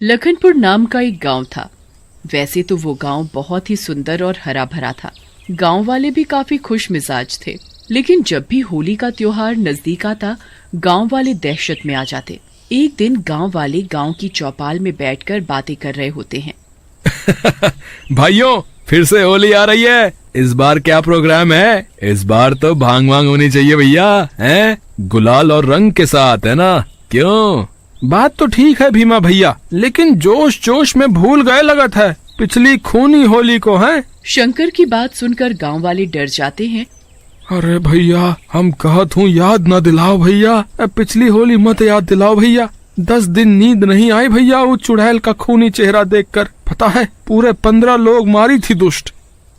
लखनपुर नाम का एक गांव था। वैसे तो वो गांव बहुत ही सुंदर और हरा भरा था। गांव वाले भी काफी खुश मिजाज थे, लेकिन जब भी होली का त्योहार नजदीक आता, गांव वाले दहशत में आ जाते। एक दिन गांव वाले गांव की चौपाल में बैठकर बातें कर रहे होते हैं। भाइयों, फिर से होली आ रही है। इस बार क्या प्रोग्राम है? इस बार तो भांग वांग होनी चाहिए भैया, हैं? गुलाल और रंग के साथ, है ना? क्यों? बात तो ठीक है भीमा भैया, लेकिन जोश जोश में भूल गए लगत है पिछली खूनी होली को, है? शंकर की बात सुनकर गांव वाले डर जाते हैं। अरे भैया, हम कहत हूँ याद न दिलाओ भैया, पिछली होली मत याद दिलाओ भैया। 10 दिन नींद नहीं आई भैया वो चुड़ैल का खूनी चेहरा देखकर। पता है, पूरे 15 लोग मारी थी दुष्ट।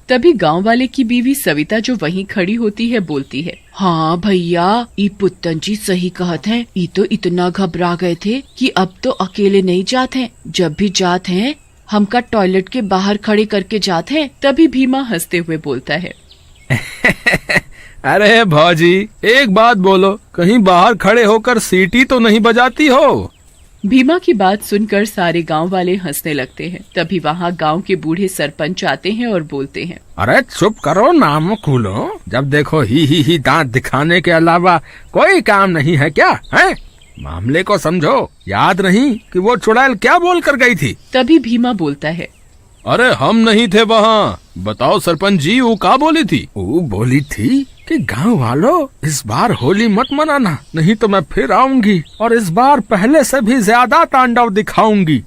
तभी गांव वाले की बीवी सविता, जो वहीं खड़ी होती है, बोलती है, हाँ भैया, ई पुत्तन जी सही कहत हैं। ई तो इतना घबरा गए थे कि अब तो अकेले नहीं जाते हैं। जब भी जाते हैं हमका टॉयलेट के बाहर खड़े करके जाते हैं। तभी भीमा हंसते हुए बोलता है, अरे भौजी, एक बात बोलो, कहीं बाहर खड़े होकर सीटी तो नहीं बजाती हो? भीमा की बात सुनकर सारे गांव वाले हंसने लगते हैं। तभी वहाँ गांव के बूढ़े सरपंच आते हैं और बोलते हैं, अरे चुप करो, नाम खोलो। जब देखो ही दांत दिखाने के अलावा कोई काम नहीं है क्या? है? मामले को समझो। याद नहीं कि वो चुड़ैल क्या बोल कर गई थी? तभी भीमा बोलता है, अरे हम नहीं थे वहाँ। बताओ सरपंच जी, वो क्या बोली थी? वो बोली थी कि गांव वालों, इस बार होली मत मनाना, नहीं तो मैं फिर आऊंगी और इस बार पहले से भी ज्यादा तांडव दिखाऊंगी।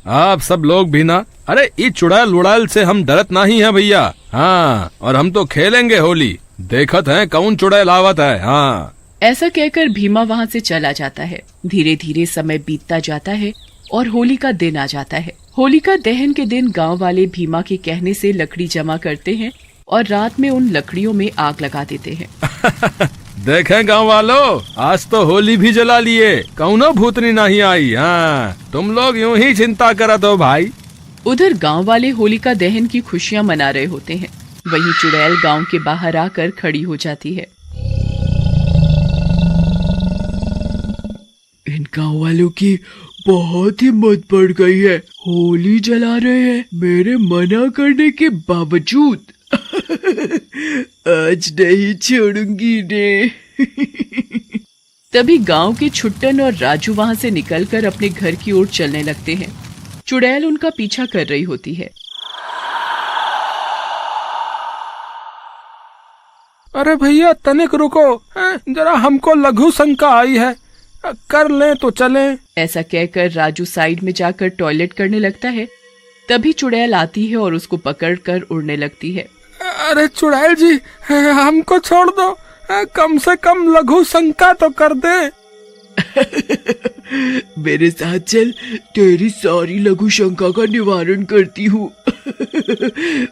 आप सब लोग भी ना, अरे ये चुड़ैल उड़ैल से हम डरत नहीं है भैया। हाँ, और हम तो खेलेंगे होली। देखत है कौन चुड़ैल आवत है। हाँ। ऐसा कहकर भीमा वहाँ से चला जाता है। धीरे धीरे समय बीतता जाता है और होली का दिन आ जाता है। होली का दहन के दिन गांव वाले भीमा के कहने से लकड़ी जमा करते हैं और रात में उन लकड़ियों में आग लगा देते हैं। देखें गांव वालों, आज तो होली भी जला लिए, कौनो भूतनी नहीं आई। हाँ, तुम लोग यूं ही चिंता करत हो भाई। उधर गांव वाले होली का दहन की खुशियां मना रहे होते हैं। वहीं चुड़ैल गांव के बाहर आकर खड़ी हो जाती है। इन गांव वालों की बहुत हिम्मत बढ़ गई है, होली जला रहे हैं मेरे मना करने के बावजूद। आज नहीं छोड़ूंगी ने। तभी गांव के छुट्टन और राजू वहां से निकलकर अपने घर की ओर चलने लगते हैं। चुड़ैल उनका पीछा कर रही होती है। अरे भैया तनिक रुको, जरा हमको लघु शंका आई है, कर लें तो चलें। ऐसा कहकर राजू साइड में जाकर टॉयलेट करने लगता है। तभी चुड़ैल आती है और उसको पकड़कर उड़ने लगती है। अरे चुड़ैल जी, हमको छोड़ दो, कम से कम लघु शंका तो कर दे। मेरे साथ चल, तेरी सारी लघु शंका का निवारण करती हूँ।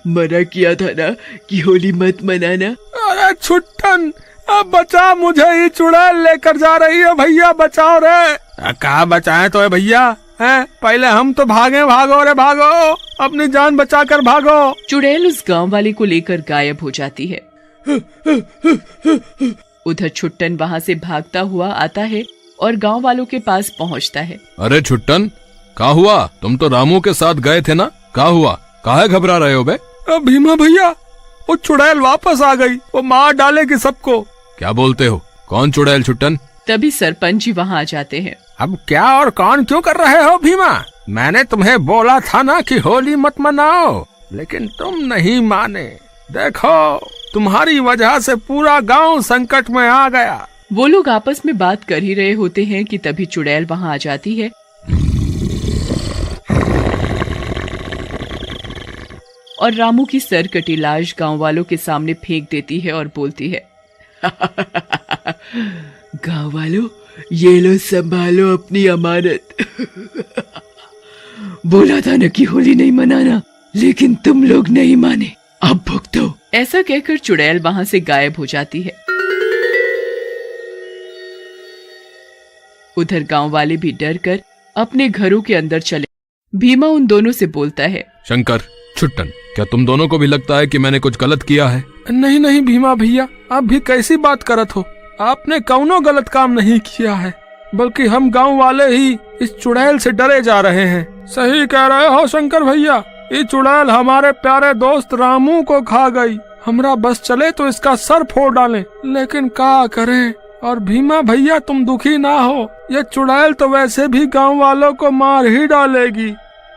मना किया था ना कि होली मत मनाना। अरे छुट्टन, अब बचा मुझे, ये चुड़ैल लेकर जा रही है भैया, बचाओ रे। कहाँ बचाए तो है भैया? पहले हम तो भागे, भागो रे भागो, अपनी जान बचाकर भागो। चुड़ैल उस गांव वाले को लेकर गायब हो जाती है। उधर छुट्टन वहाँ से भागता हुआ आता है और गांव वालों के पास पहुँचता है। अरे छुट्टन, क्या हुआ? तुम तो रामू के साथ गए थे ना, क्या हुआ? काहे घबरा रहे हो बे? भीमा भैया, वो चुड़ैल वापस आ गई, वो मार डालेगी सबको। क्या बोलते हो? कौन चुड़ैल छुट्टन? तभी सरपंच जी वहाँ आ जाते हैं। अब क्या और कौन क्यों कर रहे हो भीमा? मैंने तुम्हें बोला था ना कि होली मत मनाओ, लेकिन तुम नहीं माने। देखो, तुम्हारी वजह से पूरा गांव संकट में आ गया। वो लोग आपस में बात कर ही रहे होते हैं कि तभी चुड़ैल वहाँ आ जाती है और रामू की सर कटी लाश गांव वालों के सामने फेंक देती है और बोलती है, गांव वालों, ये लो, संभालो अपनी अमानत। बोला था ना कि होली नहीं मनाना, लेकिन तुम लोग नहीं माने, अब भुगतो। ऐसा कहकर चुड़ैल वहाँ से गायब हो जाती है। उधर गांव वाले भी डर कर अपने घरों के अंदर चले। भीमा उन दोनों से बोलता है, शंकर, छुट्टन, क्या तुम दोनों को भी लगता है कि मैंने कुछ गलत किया है? नहीं नहीं भीमा भैया, आप भी कैसी बात करत हो? आपने कौनो गलत काम नहीं किया है। बल्कि हम गांव वाले ही इस चुड़ैल से डरे जा रहे हैं। सही कह रहे हो शंकर भैया, ये चुड़ैल हमारे प्यारे दोस्त रामू को खा गई। हमरा बस चले तो इसका सर फोड़ डालें, लेकिन क्या करें। और भीमा भैया तुम दुखी ना हो, ये चुड़ैल तो वैसे भी गांव वालों को मार ही डालेगी।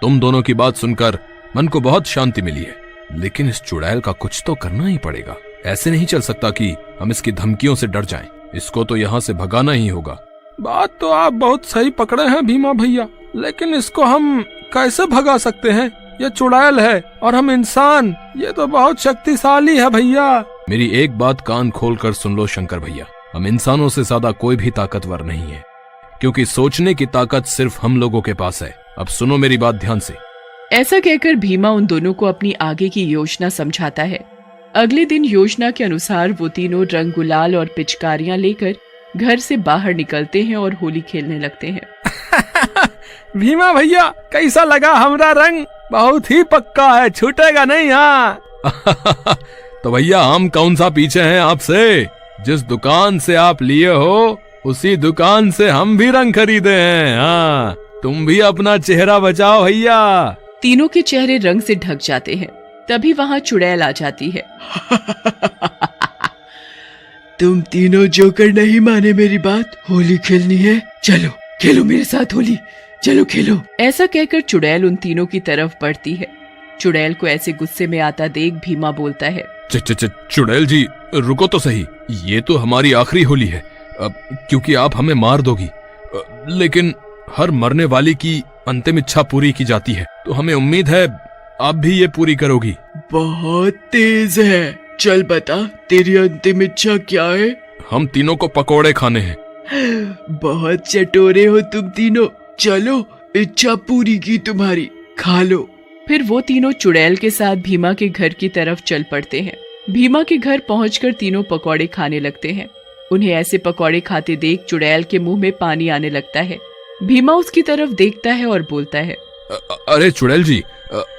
तुम दोनों की बात सुनकर मन को बहुत शांति मिली है, लेकिन इस चुड़ैल का कुछ तो करना ही पड़ेगा। ऐसे नहीं चल सकता कि हम इसकी धमकियों से डर जाएं। इसको तो यहाँ से भगाना ही होगा। बात तो आप बहुत सही पकड़े हैं भीमा भैया, लेकिन इसको हम कैसे भगा सकते हैं? ये चुड़ैल है और हम इंसान, ये तो बहुत शक्तिशाली है भैया। मेरी एक बात कान खोल कर सुन लो शंकर भैया, हम इंसानों से ज्यादा कोई भी ताकतवर नहीं है, क्योंकि सोचने की ताकत सिर्फ हम लोगों के पास है। अब सुनो मेरी बात ध्यान से। ऐसा कहकर भीमा उन दोनों को अपनी आगे की योजना समझाता है। अगले दिन योजना के अनुसार वो तीनों रंग, गुलाल और पिचकारियां लेकर घर से बाहर निकलते हैं और होली खेलने लगते हैं। भीमा भैया कैसा लगा हमारा रंग? बहुत ही पक्का है, छूटेगा नहीं। हाँ तो भैया हम कौन सा पीछे हैं आपसे? जिस दुकान से आप लिए हो उसी दुकान से हम भी रंग खरीदे हैं। हाँ, तुम भी अपना चेहरा बचाओ भैया। तीनों के चेहरे रंग से ढक जाते हैं। तभी वहाँ चुड़ैल आ जाती है। तुम तीनों जोकर नहीं माने मेरी बात। होली खेलनी है, चलो खेलो मेरे साथ होली, चलो खेलो। ऐसा कहकर चुड़ैल उन तीनों की तरफ बढ़ती है। चुड़ैल को ऐसे गुस्से में आता देख भीमा बोलता है, चुड़ैल जी रुको तो सही, ये तो हमारी आखिरी होली है, क्योंकि आप हमें मार दोगी। लेकिन हर मरने वाली की अंतिम इच्छा पूरी की जाती है, तो हमें उम्मीद है आप भी ये पूरी करोगी। बहुत तेज है, चल बता तेरी अंतिम इच्छा क्या है? हम तीनों को पकोड़े खाने हैं। बहुत चटोरे हो तुम तीनों, चलो इच्छा पूरी की तुम्हारी, खा लो। फिर वो तीनों चुड़ैल के साथ भीमा के घर की तरफ चल पड़ते हैं। भीमा के घर पहुंचकर तीनों पकौड़े खाने लगते हैं। उन्हें ऐसे पकौड़े खाते देख चुड़ैल के मुंह में पानी आने लगता है। भीमा उसकी तरफ देखता है और बोलता है, अरे चुड़ैल जी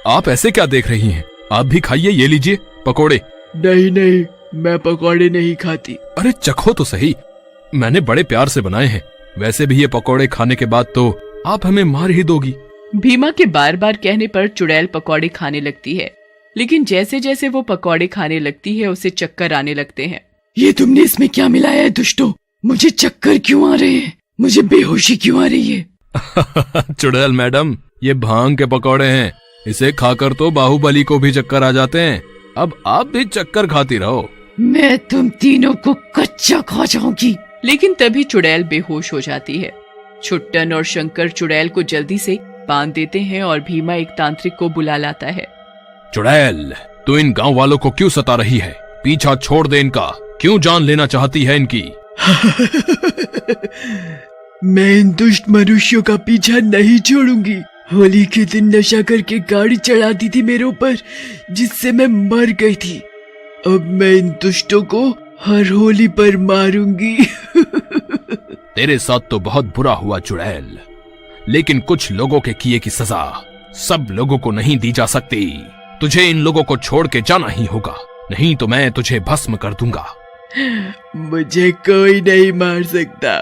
आप ऐसे क्या देख रही हैं? आप भी खाइए, ये लीजिए पकौड़े। नहीं नहीं, मैं पकौड़े नहीं खाती। अरे चखो तो सही, मैंने बड़े प्यार से बनाए हैं। वैसे भी ये पकौड़े खाने के बाद तो आप हमें मार ही दोगी। भीमा के बार बार कहने पर चुड़ैल पकौड़े खाने लगती है, लेकिन जैसे जैसे वो पकौड़े खाने लगती है उसे चक्कर आने लगते हैं। ये तुमने इसमें क्या मिलाया है दुष्टो? मुझे चक्कर क्यों आ रहे हैं? मुझे बेहोशी क्यों आ रही है? चुड़ैल मैडम, ये भांग के पकौड़े हैं, इसे खाकर तो बाहुबली को भी चक्कर आ जाते हैं। अब आप भी चक्कर खाती रहो। मैं तुम तीनों को कच्चा खा जाऊंगी। लेकिन तभी चुड़ैल बेहोश हो जाती है। छुट्टन और शंकर चुड़ैल को जल्दी से बांध देते हैं और भीमा एक तांत्रिक को बुला लाता है। चुड़ैल, तू इन गांव वालों को क्यों सता रही है? पीछा छोड़ दे इनका, क्यों जान लेना चाहती है इनकी? मैं इन दुष्ट मनुष्यों का पीछा नहीं छोड़ूंगी। होली के दिन नशा करके गाड़ी चढ़ा दी थी मेरे ऊपर, जिससे मैं मर गई थी। अब मैं इन दुष्टों को हर होली पर मारूंगी। तेरे साथ तो बहुत बुरा हुआ चुड़ैल, लेकिन कुछ लोगों के किए की सजा सब लोगों को नहीं दी जा सकती। तुझे इन लोगों को छोड़ के जाना ही होगा, नहीं तो मैं तुझे भस्म कर दूंगा। मुझे कोई नहीं मार सकता।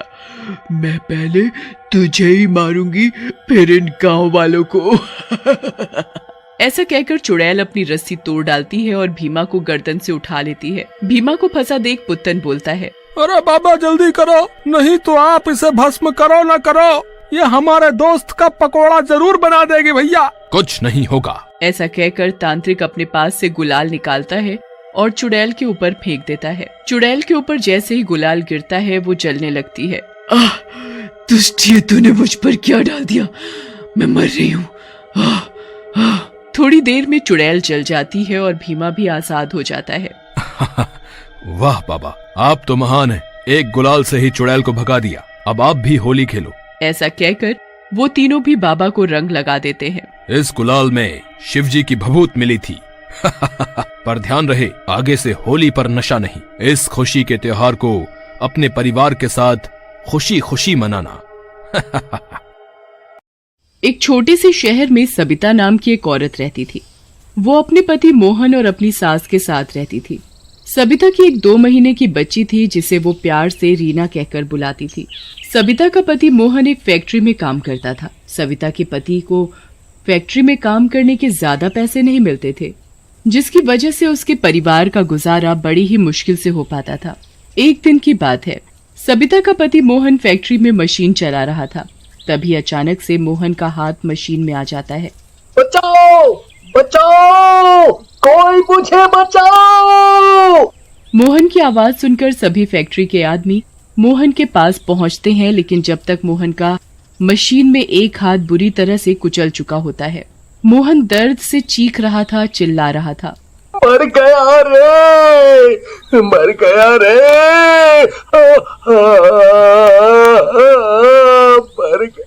मैं पहले तुझे ही मारूंगी, फिर इन गांव वालों को। ऐसा कहकर चुड़ैल अपनी रस्सी तोड़ डालती है और भीमा को गर्दन से उठा लेती है। भीमा को फंसा देख पुत्तन बोलता है, अरे बाबा जल्दी करो, नहीं तो आप इसे भस्म करो न करो, ये हमारे दोस्त का पकोड़ा जरूर बना देगी भैया। कुछ नहीं होगा। ऐसा कहकर तांत्रिक अपने पास से गुलाल निकालता है और चुड़ैल के ऊपर फेंक देता है। चुड़ैल के ऊपर जैसे ही गुलाल गिरता है वो जलने लगती है। दुष्टिये, तूने मुझ पर क्या डाल दिया? मैं मर रही हूँ। थोड़ी देर में चुड़ैल जल जाती है और भीमा भी आजाद हो जाता है। वाह बाबा, आप तो महान हैं। एक गुलाल से ही चुड़ैल को भगा दिया। अब आप भी होली खेलो। ऐसा कहकर वो तीनों भी बाबा को रंग लगा देते हैं। इस गुलाल में शिवजी की भभूत मिली थी। पर ध्यान रहे, आगे से होली पर नशा नहीं। इस खुशी के त्योहार को अपने परिवार के साथ खुशी खुशी मनाना। एक छोटे से शहर में सबिता नाम की एक औरत रहती थी। वो अपने पति मोहन और अपनी सास के साथ रहती थी। सविता की एक 2 महीने की बच्ची थी जिसे वो प्यार से रीना कहकर बुलाती थी। सविता का पति मोहन एक फैक्ट्री में काम करता था। सविता के पति को फैक्ट्री में काम करने के ज्यादा पैसे नहीं मिलते थे, जिसकी वजह से उसके परिवार का गुजारा बड़ी ही मुश्किल से हो पाता था। एक दिन की बात है, सविता का पति मोहन फैक्ट्री में मशीन चला रहा था। तभी अचानक से मोहन का हाथ मशीन में आ जाता है। बचाओ बचाओ, कोई मुझे बचाओ। मोहन की आवाज सुनकर सभी फैक्ट्री के आदमी मोहन के पास पहुंचते हैं, लेकिन जब तक मोहन का मशीन में एक हाथ बुरी तरह से कुचल चुका होता है। मोहन दर्द से चीख रहा था, चिल्ला रहा था। मर गया रे, मर गया रे, मर गया।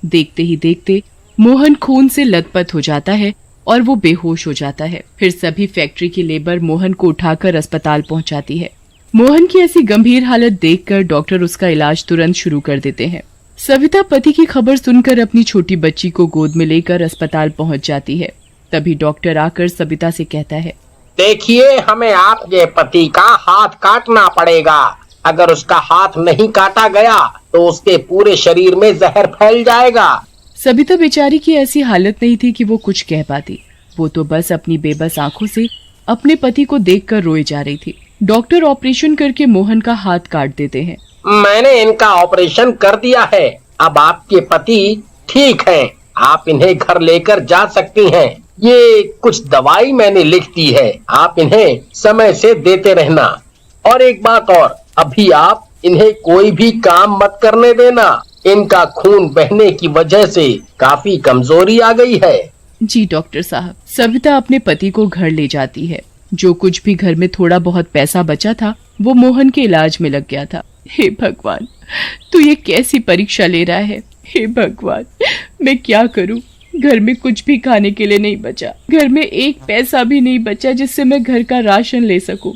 देखते ही देखते मोहन खून से लथपथ हो जाता है और वो बेहोश हो जाता है। फिर सभी फैक्ट्री की लेबर मोहन को उठाकर अस्पताल पहुंचाती है। मोहन की ऐसी गंभीर हालत देखकर डॉक्टर उसका इलाज तुरंत शुरू कर देते हैं। सविता पति की खबर सुनकर अपनी छोटी बच्ची को गोद में लेकर अस्पताल पहुंच जाती है। तभी डॉक्टर आकर सविता से कहता है, देखिए, हमें आपके पति का हाथ काटना पड़ेगा। अगर उसका हाथ नहीं काटा गया तो उसके पूरे शरीर में जहर फैल जाएगा। सविता बेचारी की ऐसी हालत नहीं थी कि वो कुछ कह पाती। वो तो बस अपनी बेबस आंखों से अपने पति को देखकर रोए जा रही थी। डॉक्टर ऑपरेशन करके मोहन का हाथ काट देते हैं। मैंने इनका ऑपरेशन कर दिया है। अब आपके पति ठीक हैं। आप इन्हें घर लेकर जा सकती हैं। ये कुछ दवाई मैंने लिख दी है, आप इन्हें समय से देते रहना। और एक बात और, अभी आप इन्हें कोई भी काम मत करने देना। इनका खून बहने की वजह से काफी कमजोरी आ गई है। जी डॉक्टर साहब। सविता अपने पति को घर ले जाती है। जो कुछ भी घर में थोड़ा बहुत पैसा बचा था वो मोहन के इलाज में लग गया था। हे भगवान, तू ये कैसी परीक्षा ले रहा है। हे भगवान, मैं क्या करूं। घर में कुछ भी खाने के लिए नहीं बचा। घर में एक पैसा भी नहीं बचा जिससे मैं घर का राशन ले सकूं।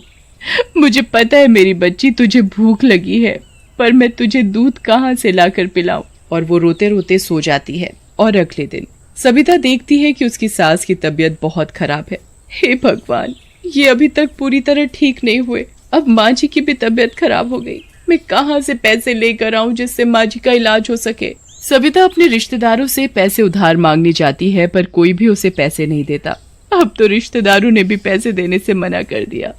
मुझे पता है मेरी बच्ची, तुझे भूख लगी है, पर मैं तुझे दूध कहाँ से लाकर पिलाऊं। और वो रोते रोते सो जाती है। और अगले दिन सविता देखती है कि उसकी सास की तबीयत बहुत खराब है। हे भगवान, ये अभी तक पूरी तरह ठीक नहीं हुए। अब माँ जी की भी तबीयत खराब हो गई। मैं कहाँ से पैसे लेकर आऊं जिससे माँ जी का इलाज हो सके। सविता अपने रिश्तेदारों से पैसे उधार मांगने जाती है, पर कोई भी उसे पैसे नहीं देता। अब तो रिश्तेदारों ने भी पैसे देने से मना कर दिया।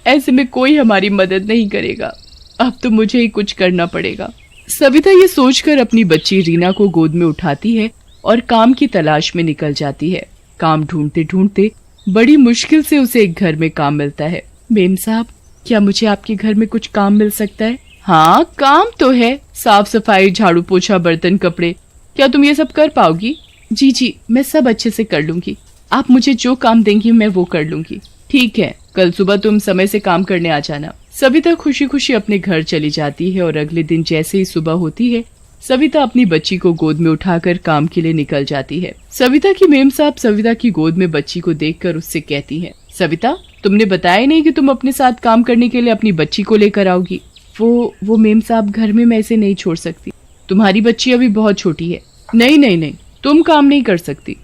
ऐसे में कोई हमारी मदद नहीं करेगा। अब तो मुझे ही कुछ करना पड़ेगा। सविता ये सोचकर अपनी बच्ची रीना को गोद में उठाती है और काम की तलाश में निकल जाती है। काम ढूंढते ढूंढते बड़ी मुश्किल से उसे एक घर में काम मिलता है। मेम साहब, क्या मुझे आपके घर में कुछ काम मिल सकता है? हाँ, काम तो है। साफ सफाई, झाड़ू पोछा, बर्तन, कपड़े। क्या तुम ये सब कर पाओगी? जी जी, मैं सब अच्छे से कर लूंगी। आप मुझे जो काम देंगी मैं वो कर लूंगी। ठीक है, कल सुबह तुम समय से काम करने आ जाना। सविता खुशी खुशी अपने घर चली जाती है और अगले दिन जैसे ही सुबह होती है, सविता अपनी बच्ची को गोद में उठाकर काम के लिए निकल जाती है। सविता की मेम साहब सविता की गोद में बच्ची को देखकर उससे कहती हैं, सविता, तुमने बताया नहीं कि तुम अपने साथ काम करने के लिए अपनी बच्ची को लेकर आओगी। वो मेम साहब, घर में मैं इसे नहीं छोड़ सकती। तुम्हारी बच्ची अभी बहुत छोटी है। नहीं नहीं नहीं, तुम काम नहीं कर सकती।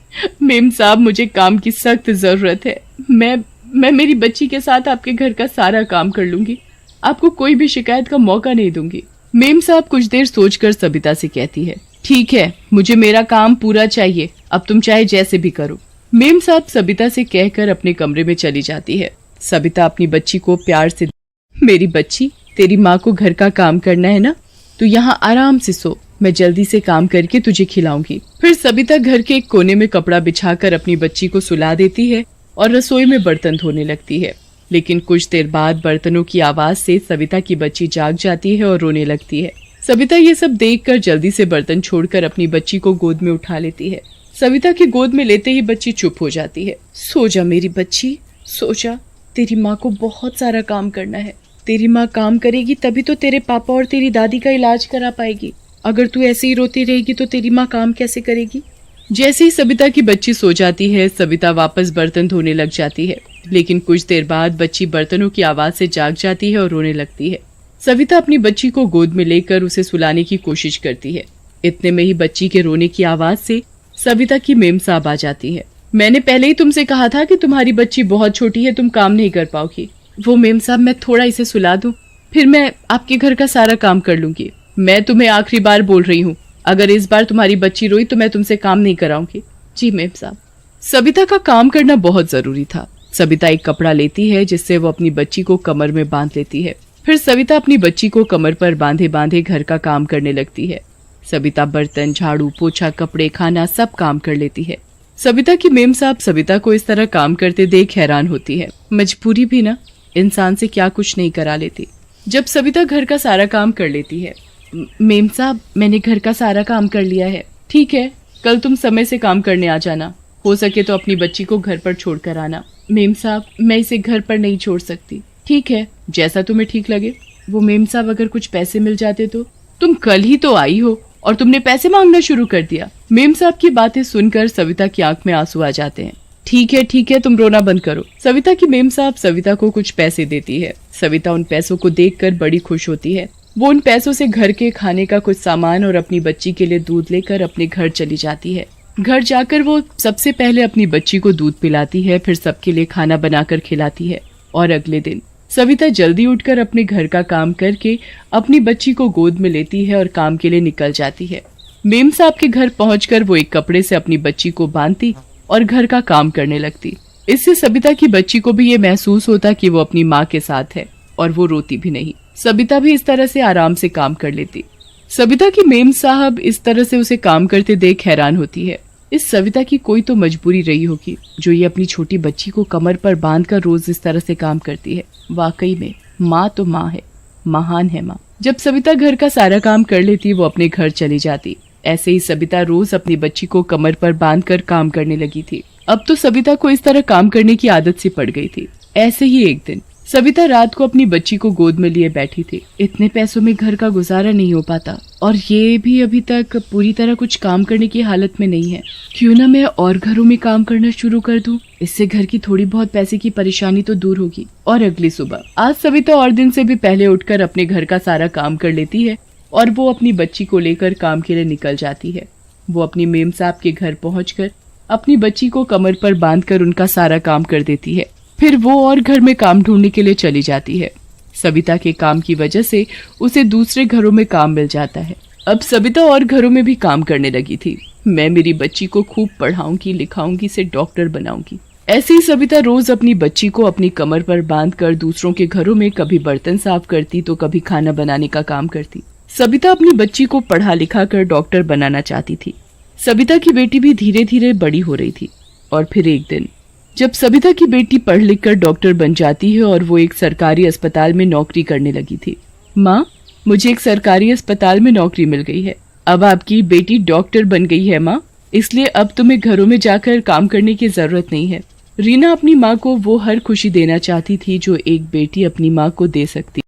मेम साहब, मुझे काम की सख्त जरूरत है। मैं मेरी बच्ची के साथ आपके घर का सारा काम कर लूंगी। आपको कोई भी शिकायत का मौका नहीं दूंगी। मेम साहब कुछ देर सोचकर सविता से कहती है, ठीक है, मुझे मेरा काम पूरा चाहिए। अब तुम चाहे जैसे भी करो। मेम साहब सविता से कहकर अपने कमरे में चली जाती है। सविता अपनी बच्ची को प्यार से, मेरी बच्ची, तेरी माँ को घर का काम करना है ना, तू यहाँ आराम से सो, मैं जल्दी से काम करके तुझे खिलाऊंगी। फिर सविता घर के एक कोने में कपड़ा बिछाकर अपनी बच्ची को सुला देती है और रसोई में बर्तन धोने लगती है। लेकिन कुछ देर बाद बर्तनों की आवाज से सविता की बच्ची जाग जाती है और रोने लगती है। सविता ये सब देखकर जल्दी से बर्तन छोड़कर अपनी बच्ची को गोद में उठा लेती है। सविता की गोद में लेते ही बच्ची चुप हो जाती है। सो जा मेरी बच्ची, सो जा। तेरी माँ को बहुत सारा काम करना है। तेरी माँ काम करेगी तभी तो तेरे पापा और तेरी दादी का इलाज करा पाएगी। अगर तू ऐसे ही रोती रहेगी तो तेरी माँ काम कैसे करेगी? जैसे ही सविता की बच्ची सो जाती है, सविता वापस बर्तन धोने लग जाती है। लेकिन कुछ देर बाद बच्ची बर्तनों की आवाज से जाग जाती है और रोने लगती है। सविता अपनी बच्ची को गोद में लेकर उसे सुलाने की कोशिश करती है। इतने में ही बच्ची के रोने की आवाज से सविता की मेम साहब आ जाती है। मैंने पहले ही तुमसे कहा था कि तुम्हारी बच्ची बहुत छोटी है, तुम काम नहीं कर पाओगी। वो मेम साहब, मैं थोड़ा इसे सुला दूं, फिर मैं आपके घर का सारा काम कर लूंगी। मैं तुम्हें आखिरी बार बोल रही हूँ, अगर इस बार तुम्हारी बच्ची रोई तो मैं तुमसे काम नहीं कराऊंगी। जी मेम साहब। सविता का काम करना बहुत जरूरी था। सविता एक कपड़ा लेती है जिससे वो अपनी बच्ची को कमर में बांध लेती है। फिर सविता अपनी बच्ची को कमर पर बांधे बांधे घर का काम करने लगती है। सविता बर्तन, झाड़ू, पोछा, कपड़े, खाना सब काम कर लेती है। सविता की मेम साहब सविता को इस तरह काम करते देख हैरान होती है। मजबूरी भी ना, इंसान से क्या कुछ नहीं करा लेती। जब सविता घर का सारा काम कर लेती है, मेम साहब मैंने घर का सारा काम कर लिया है। ठीक है, कल तुम समय से काम करने आ जाना। हो सके तो अपनी बच्ची को घर पर छोड़ कर आना। मेम साहब मैं इसे घर पर नहीं छोड़ सकती। ठीक है, जैसा तुम्हें ठीक लगे। वो मेम साहब अगर कुछ पैसे मिल जाते तो? तुम कल ही तो आई हो और तुमने पैसे मांगना शुरू कर दिया। मेम साहब की बातें सुनकर सविता की आंख में आंसू आ जाते हैं। ठीक है, तुम रोना बंद करो। सविता की मेम साहब सविता को कुछ पैसे देती है। सविता उन पैसों को देखकर बड़ी खुश होती है। वो उन पैसों से घर के खाने का कुछ सामान और अपनी बच्ची के लिए दूध लेकर अपने घर चली जाती है। घर जाकर वो सबसे पहले अपनी बच्ची को दूध पिलाती है, फिर सबके लिए खाना बनाकर खिलाती है। और अगले दिन सविता जल्दी उठकर अपने घर का काम करके अपनी बच्ची को गोद में लेती है और काम के लिए निकल जाती है। मेम साहब के घर पहुंचकर वो एक कपड़े से अपनी बच्ची को बांधती और घर का काम करने लगती। इससे सविता की बच्ची को भी ये महसूस होता कि वो अपनी माँ के साथ है और वो रोती भी नहीं। सविता भी इस तरह से आराम से काम कर लेती। सविता की मेम साहब इस तरह से उसे काम करते देख हैरान होती है। इस सविता की कोई तो मजबूरी रही होगी जो ये अपनी छोटी बच्ची को कमर पर बांधकर रोज इस तरह से काम करती है। वाकई में माँ तो माँ है, महान है माँ। जब सविता घर का सारा काम कर लेती वो अपने घर चली जाती। ऐसे ही सविता रोज अपनी बच्ची को कमर पर बांधकर काम करने लगी थी। अब तो सविता को इस तरह काम करने की आदत सी पड़ गई थी। ऐसे ही एक दिन सविता रात को अपनी बच्ची को गोद में लिए बैठी थी। इतने पैसों में घर का गुजारा नहीं हो पाता और ये भी अभी तक पूरी तरह कुछ काम करने की हालत में नहीं है। क्यों ना मैं और घरों में काम करना शुरू कर दूं, इससे घर की थोड़ी बहुत पैसे की परेशानी तो दूर होगी। और अगली सुबह आज सविता और दिन से भी पहले उठकर अपने घर का सारा काम कर लेती है और वो अपनी बच्ची को लेकर काम के लिए निकल जाती है। वो अपनी मेम साहब के घर पहुंचकर अपनी बच्ची को कमर पर बांधकर उनका सारा काम कर देती है। फिर वो और घर में काम ढूंढने के लिए चली जाती है। सविता के काम की वजह से उसे दूसरे घरों में काम मिल जाता है। अब सविता और घरों में भी काम करने लगी थी। मैं मेरी बच्ची को खूब पढ़ाऊंगी, लिखाऊंगी, इसे डॉक्टर बनाऊंगी। ऐसे ही सविता रोज अपनी बच्ची को अपनी कमर पर बांधकर दूसरों के घरों में कभी बर्तन साफ करती तो कभी खाना बनाने का काम करती। सविता अपनी बच्ची को पढ़ा लिखा कर डॉक्टर बनाना चाहती थी। सविता की बेटी भी धीरे धीरे बड़ी हो रही थी। और फिर एक दिन जब सविता की बेटी पढ़ लिख कर डॉक्टर बन जाती है और वो एक सरकारी अस्पताल में नौकरी करने लगी थी। माँ, मुझे एक सरकारी अस्पताल में नौकरी मिल गई है। अब आपकी बेटी डॉक्टर बन गई है माँ, इसलिए अब तुम्हें घरों में जाकर काम करने की जरूरत नहीं है। रीना अपनी माँ को वो हर खुशी देना चाहती थी जो एक बेटी अपनी माँ को दे सकती।